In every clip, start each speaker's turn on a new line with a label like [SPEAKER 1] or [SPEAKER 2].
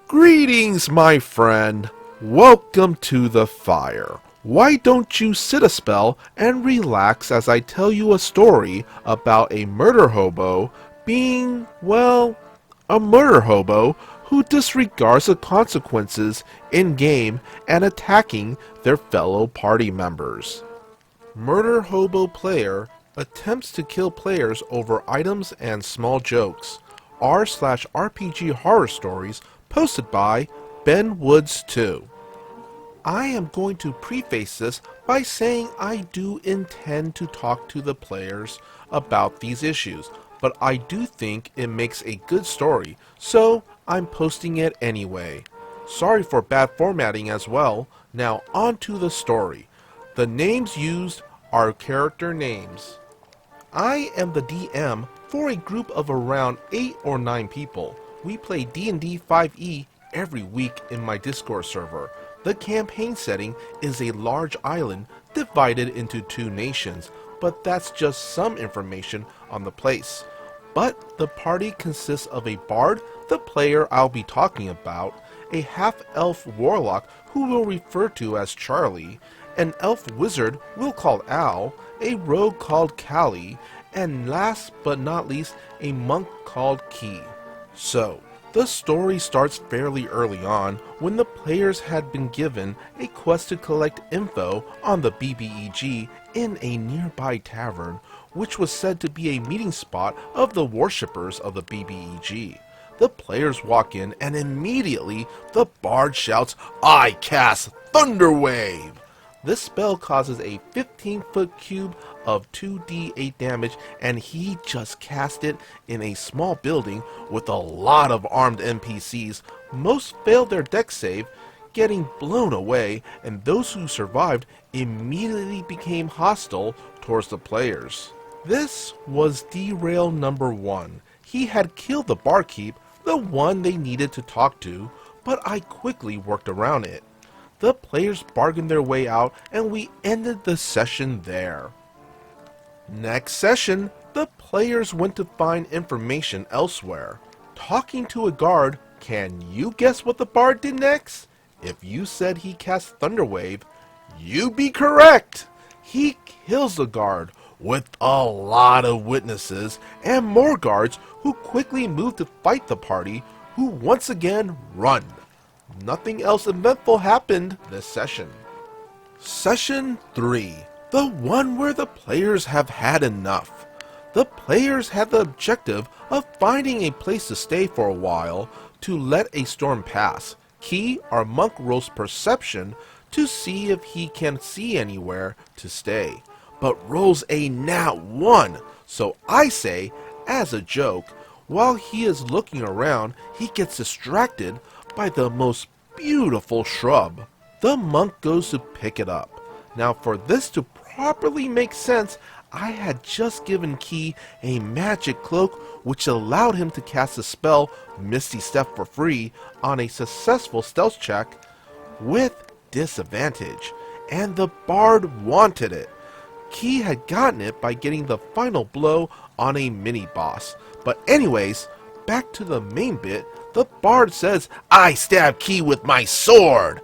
[SPEAKER 1] Greetings, my friend. Welcome to the fire. Why don't you sit a spell and relax as I tell you a story about a murder hobo being, well, a murder hobo who disregards the consequences in-game and attacking their fellow party members. Murder Hobo Player attempts to kill players over items and small jokes. r/RPG horror stories posted by Ben Woods 2. I am going to preface this by saying I do intend to talk to the players about these issues, but I do think it makes a good story, so I'm posting it anyway. Sorry for bad formatting as well. Now on to the story. The names used are character names. I am the DM for a group of around 8 or 9 people. We play D&D 5e every week in my Discord server. The campaign setting is a large island divided into 2 nations, but that's just some information on the place. But the party consists of a bard, the player I'll be talking about, a half-elf warlock who we'll refer to as Charlie, an elf wizard we'll call Al, a rogue called Callie, and last but not least, a monk called Key. So, the story starts fairly early on when the players had been given a quest to collect info on the BBEG in a nearby tavern, which was said to be a meeting spot of the worshippers of the BBEG. The players walk in and immediately the bard shouts, "I cast Thunderwave!" This spell causes a 15-foot cube of 2d8 damage, and he just cast it in a small building with a lot of armed NPCs. Most failed their dex save, getting blown away, and those who survived immediately became hostile towards the players. This was derail number 1. He had killed the barkeep, the one they needed to talk to, but I quickly worked around it. The players bargained their way out, and we ended the session there. Next session, the players went to find information elsewhere. Talking to a guard, can you guess what the bard did next? If you said he cast Thunderwave, you'd be correct! He kills the guard with a lot of witnesses and more guards who quickly move to fight the party, who once again run. Nothing else eventful happened this session. Session 3. The one where the players have had enough. The players had the objective of finding a place to stay for a while to let a storm pass. Key, our monk, rolls perception to see if he can see anywhere to stay, but rolls a nat 1. So I say, as a joke, while he is looking around, he gets distracted by the most beautiful shrub. The monk goes to pick it up. Now for this to properly make sense, I had just given Key a magic cloak which allowed him to cast the spell Misty Step for free on a successful stealth check with disadvantage, and the bard wanted it. Key had gotten it by getting the final blow on a mini-boss. But anyways, back to the main bit. The bard says, "I stab Key with my sword!"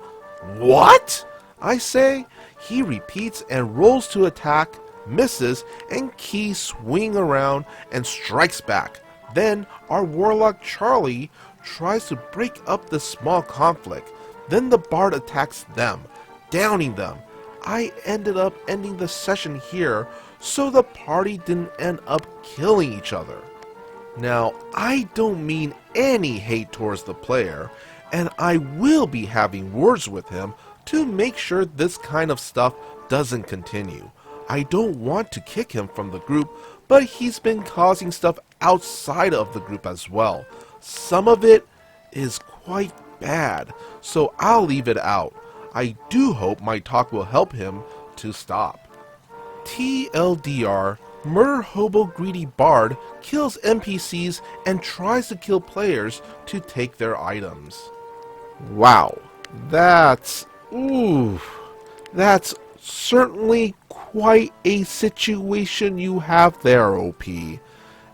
[SPEAKER 1] "What?" I say. He repeats and rolls to attack, misses, and Key swings around and strikes back. Then our warlock Charlie tries to break up the small conflict. Then the bard attacks them, downing them. I ended up ending the session here, so the party didn't end up killing each other. Now, I don't mean any hate towards the player, and I will be having words with him to make sure this kind of stuff doesn't continue. I don't want to kick him from the group, but he's been causing stuff outside of the group as well. Some of it is quite bad, so I'll leave it out. I do hope my talk will help him to stop. TLDR, Murder Hobo Greedy Bard kills NPCs and tries to kill players to take their items. Wow, that's certainly quite a situation you have there, OP.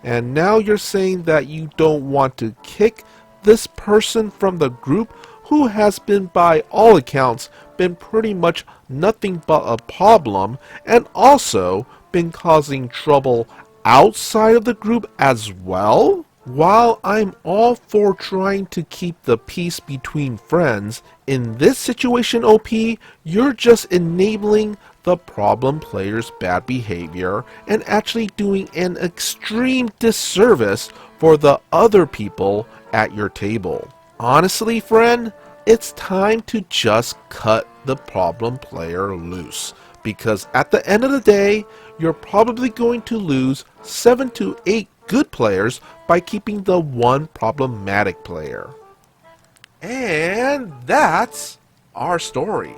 [SPEAKER 1] And now you're saying that you don't want to kick this person from the group who has been, by all accounts, been pretty much nothing but a problem, and also been causing trouble outside of the group as well? While I'm all for trying to keep the peace between friends, in this situation, OP, you're just enabling the problem player's bad behavior and actually doing an extreme disservice for the other people at your table. Honestly, friend, it's time to just cut the problem player loose, because at the end of the day, you're probably going to lose 7 to 8 good players by keeping the one problematic player. And that's our story.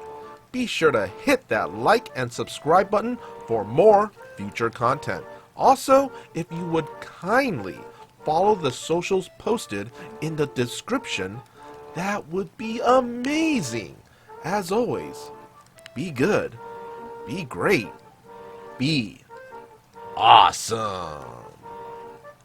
[SPEAKER 1] Be sure to hit that like and subscribe button for more future content. Also, if you would kindly follow the socials posted in the description, that would be amazing. As always, be good, be great, be awesome.